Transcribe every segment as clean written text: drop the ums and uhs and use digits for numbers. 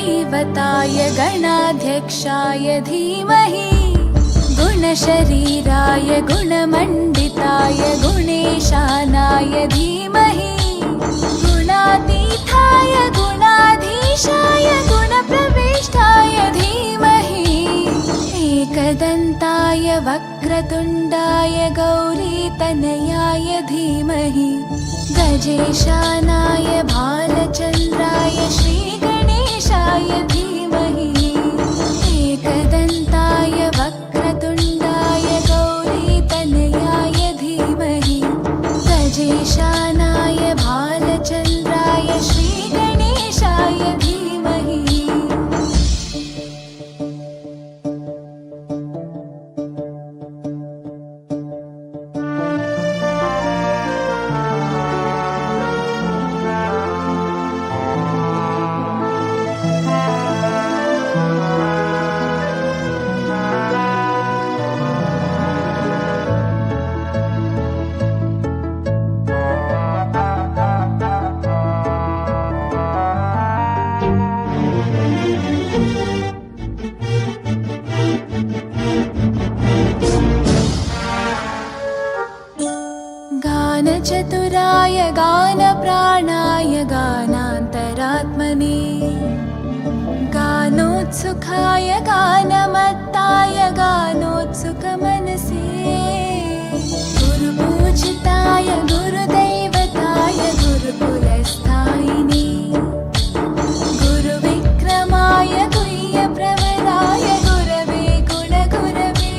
गुरुदैवताय गणाध्यक्षाय धीमहि गुणशरीराय गुणमण्डिताय गुणेशानाय धीमहि गुणातीताय गुणाधीशाय गुणप्रविष्टाय धीमहि एकदन्ताय वक्रतुण्डाय गौरीतनयाय धीमहि गजेशानाय भालचन्द्राय श्रीगणेशाय धीमहि एकदन्ताय वक्रतुण्डाय गौरीतनयाय धीमहि गजेशानाय भालचन्द्राय श्रीगणेशाय धीमहि। गानचतुराय गानप्राणाय गानान्तरात्मने गानोत्सुकाय गानमत्ताय गानोत्सुकमनसे गुरुपूजिताय गुरुदैवताय गुरुकुलस्थायिने गुरुविक्रमाय गुह्यप्रवराय गुरवे गुणगुरवे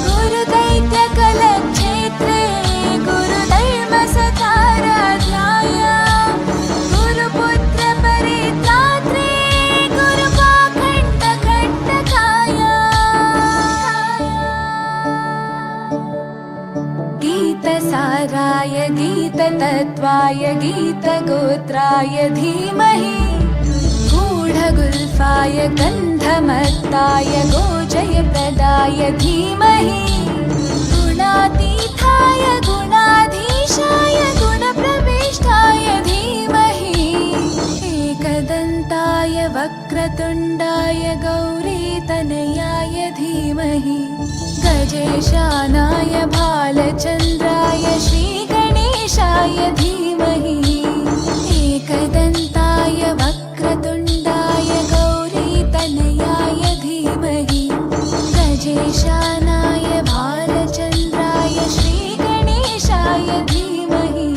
गुरुदैत्यकलक्षेत्रे गुरुधर्मसकाराध्याय गुरुपुत्रपरित्रात्रे गुरुपाखण्डखण्डकाय गीतसाराय गीततत्त्वाय गीतगोत्राय धीमहि गूढगुल्फाय गन्धमत्ताय गोजयप्रदाय धीमहि गुणातीताय गुणाधीशाय गुणप्रविष्टाय धीमहि एकदन्ताय वक्रतुण्डाय गौरीतनयाय धीमहि गजेशानाय भालचन्द्राय श्रीगणेशाय धीमहि एकदन्ताय वक्रतुण्डाय गौरीतनयाय धीमहि गजेशानाय भालचन्द्राय श्रीगणेशाय धीमहि।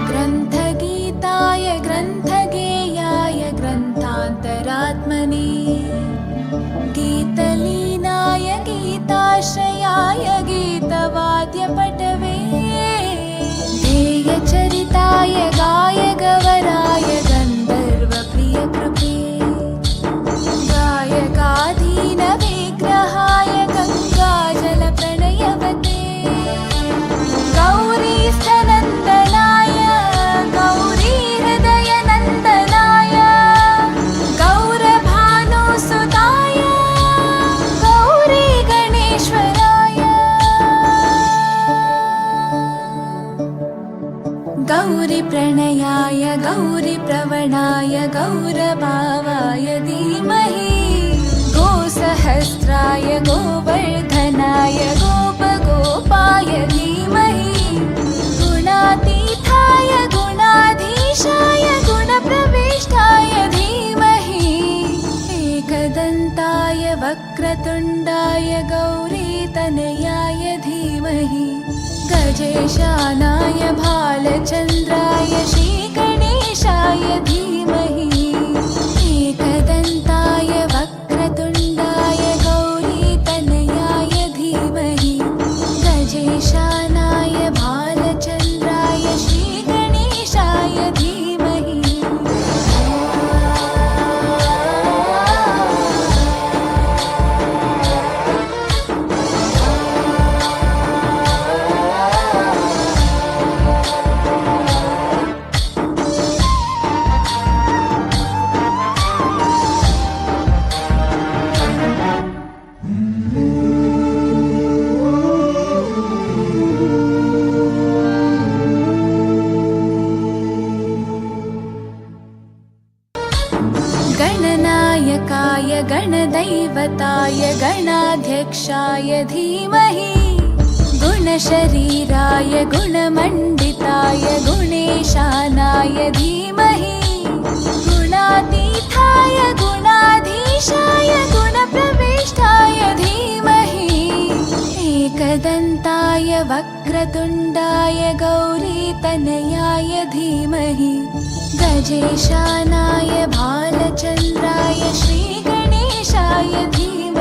ग्रन्थगीताय ग्रन्थगेयाय ग्रन्थान्तरात्मने गीतलीनाय गीताश्रयाय गीतवाद्यपटवे ध्येयचरिताय गायगवराय गन्धर्वप्रियकृपे गायकाधीनविग्रहाय गङ्गाजलप्रणयवते गौरीस्थनन्दनाय गौरीहृदयनन्दनाय गौरभानुसुताय गौरीगणेश्वराय गौरीप्रणयाय गौरीप्रवणाय गौरभावाय धीमहि गोसहस्राय गोवर्धनाय गोपगोपाय धीमहि गुणातीताय गुणाधीशाय गुणप्रविष्टाय धीमहि एकदन्ताय वक्रतुण्डाय गौरीतनयाय धीमहि गजेशानाय भालचन्द्राय श्रीगणेशाय धीमहि गजेशानाय भालचन्द्राय श्रीगणेशाय धीमहि गणनायकाय गणदैवताय गणाध्यक्षाय धीमहि गुणशरीराय गुणमण्डिताय गुणेशानाय धीमहि गुणातीताय गुणाधीशाय गुणप्रविष्टाय धीमहि एकदन्ताय वक्रतुण्डाय गौरीतनयाय धीमहि गजेशानाय भालचन्द्राय श्रीगणेशाय धीमहि